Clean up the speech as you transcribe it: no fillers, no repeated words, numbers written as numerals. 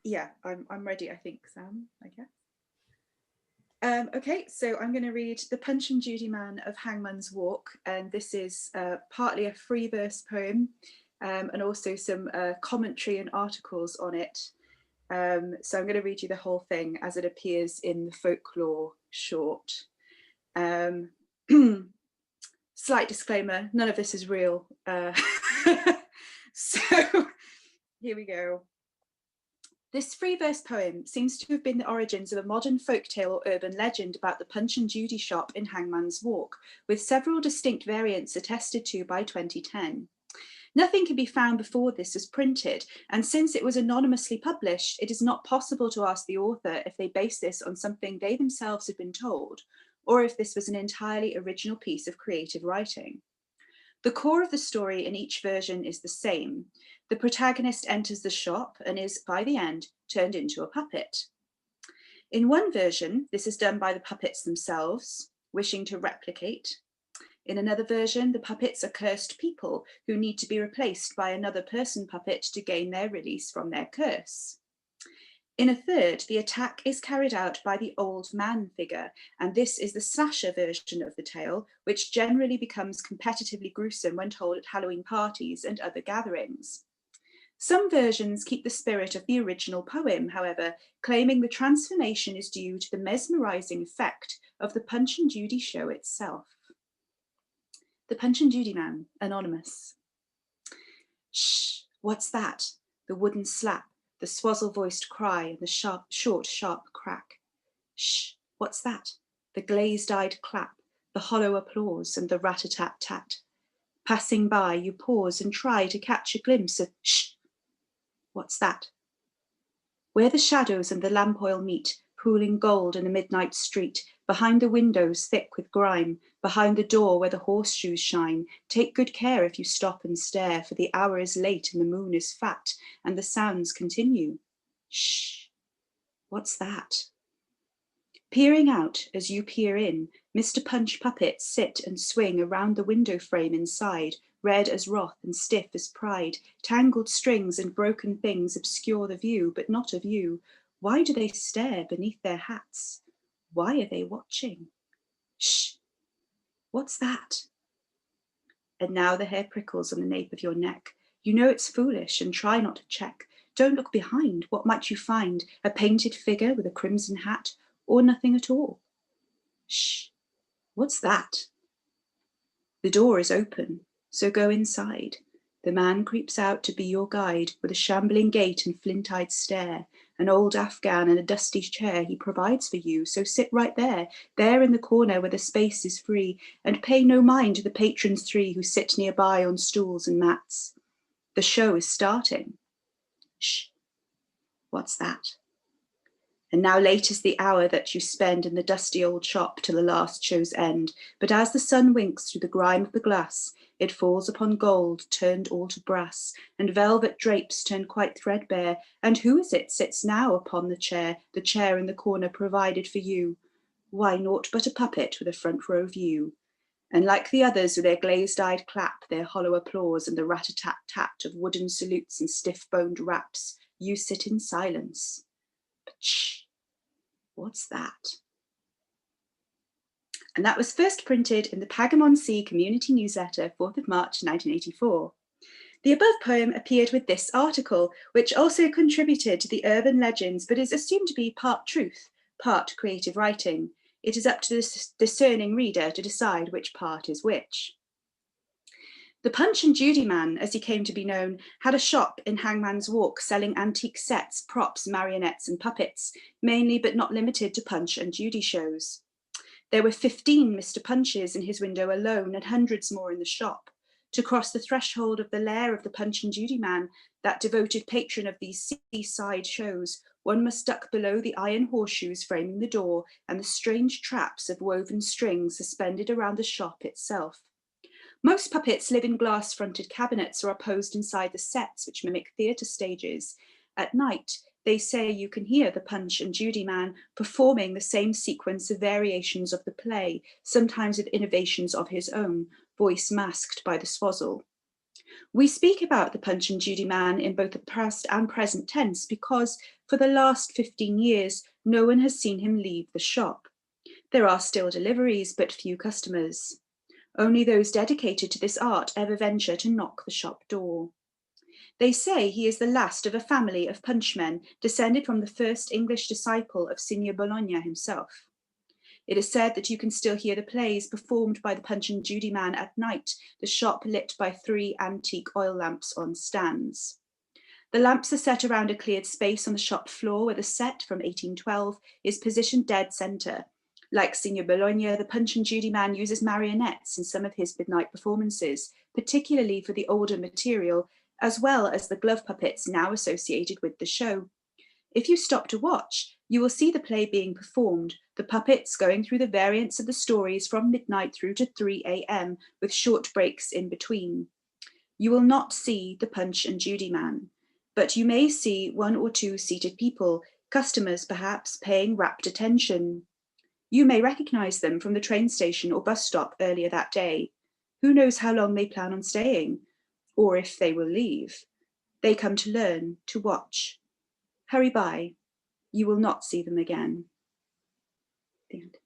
Yeah, I'm ready, I think, Sam, I guess. Okay, so I'm going to read The Punch and Judy Man of Hangman's Walk, and this is partly a free verse poem and also some commentary and articles on it. So I'm going to read you the whole thing as it appears in the folklore short. Slight disclaimer, none of this is real. So here we go. This free verse poem seems to have been the origins of a modern folktale or urban legend about the Punch and Judy shop in Hangman's Walk, with several distinct variants attested to by 2010. Nothing can be found before this was printed, and since it was anonymously published, it is not possible to ask the author if they based this on something they themselves had been told, or if this was an entirely original piece of creative writing. The core of the story in each version is the same. The protagonist enters the shop and is, by the end, turned into a puppet. In one version, this is done by the puppets themselves, wishing to replicate. In another version, the puppets are cursed people who need to be replaced by another person puppet to gain their release from their curse. In a third, the attack is carried out by the old man figure, and this is the slasher version of the tale, which generally becomes competitively gruesome when told at Halloween parties and other gatherings. Some versions keep the spirit of the original poem, however, claiming the transformation is due to the mesmerizing effect of the Punch and Judy show itself. The Punch and Judy Man, anonymous. Shh, what's that? The wooden slap, the swazzle-voiced cry, and the short, sharp crack. Shh, what's that? The glazed-eyed clap, the hollow applause, and the rat-a-tat-tat. Passing by, you pause and try to catch a glimpse of shh. What's that? Where the shadows and the lamp oil meet, pooling gold in the midnight street, behind the windows thick with grime, behind the door where the horseshoes shine, take good care if you stop and stare, for the hour is late and the moon is fat, and the sounds continue. Shh, what's that? Peering out as you peer in, Mr. Punch puppets sit and swing around the window frame inside, red as wrath and stiff as pride. Tangled strings and broken things obscure the view, but not of you. Why do they stare beneath their hats? Why are they watching? Shh, what's that? And now the hair prickles on the nape of your neck. You know it's foolish and try not to check. Don't look behind. What might you find? A painted figure with a crimson hat, or nothing at all? Shh, what's that? The door is open, so go inside. The man creeps out to be your guide, with a shambling gait and flint-eyed stare. An old Afghan and a dusty chair he provides for you, so sit right there in the corner where the space is free, and pay no mind to the patrons three who sit nearby on stools and mats. The show is starting. Shh, what's that? And now late is the hour that you spend in the dusty old shop till the last show's end. But as the sun winks through the grime of the glass, it falls upon gold turned all to brass, and velvet drapes turned quite threadbare. And who is it sits now upon the chair in the corner provided for you? Why, naught but a puppet with a front row view. And like the others with their glazed-eyed clap, their hollow applause, and the rat-a-tat-tat of wooden salutes and stiff-boned raps, you sit in silence. But shh, what's that? And that was first printed in the Pagamon Sea Community Newsletter, 4th of March, 1984. The above poem appeared with this article, which also contributed to the urban legends, but is assumed to be part truth, part creative writing. It is up to the discerning reader to decide which part is which. The Punch and Judy Man, as he came to be known, had a shop in Hangman's Walk selling antique sets, props, marionettes, and puppets, mainly but not limited to Punch and Judy shows. There were 15 Mr. Punches in his window alone, and hundreds more in the shop. To cross the threshold of the lair of the Punch and Judy Man, that devoted patron of these seaside shows, one must duck below the iron horseshoes framing the door and the strange traps of woven strings suspended around the shop itself. Most puppets live in glass-fronted cabinets or are posed inside the sets, which mimic theatre stages. At night, they say you can hear the Punch and Judy Man performing the same sequence of variations of the play, sometimes with innovations of his own, voice masked by the swazzle. We speak about the Punch and Judy Man in both the past and present tense because for the last 15 years, no one has seen him leave the shop. There are still deliveries, but few customers. Only those dedicated to this art ever venture to knock the shop door. They say he is the last of a family of punchmen descended from the first English disciple of Signor Bologna himself. It is said that you can still hear the plays performed by the Punch and Judy Man at night, the shop lit by 3 antique oil lamps on stands. The lamps are set around a cleared space on the shop floor where the set from 1812 is positioned dead centre. Like Signor Bologna, the Punch and Judy Man uses marionettes in some of his midnight performances, particularly for the older material, as well as the glove puppets now associated with the show. If you stop to watch, you will see the play being performed, the puppets going through the variants of the stories from midnight through to 3 a.m. with short breaks in between. You will not see the Punch and Judy Man, but you may see 1 or 2 seated people, customers perhaps, paying rapt attention. You may recognize them from the train station or bus stop earlier that day. Who knows how long they plan on staying, or if they will leave. They come to learn, to watch. Hurry by. You will not see them again. The end.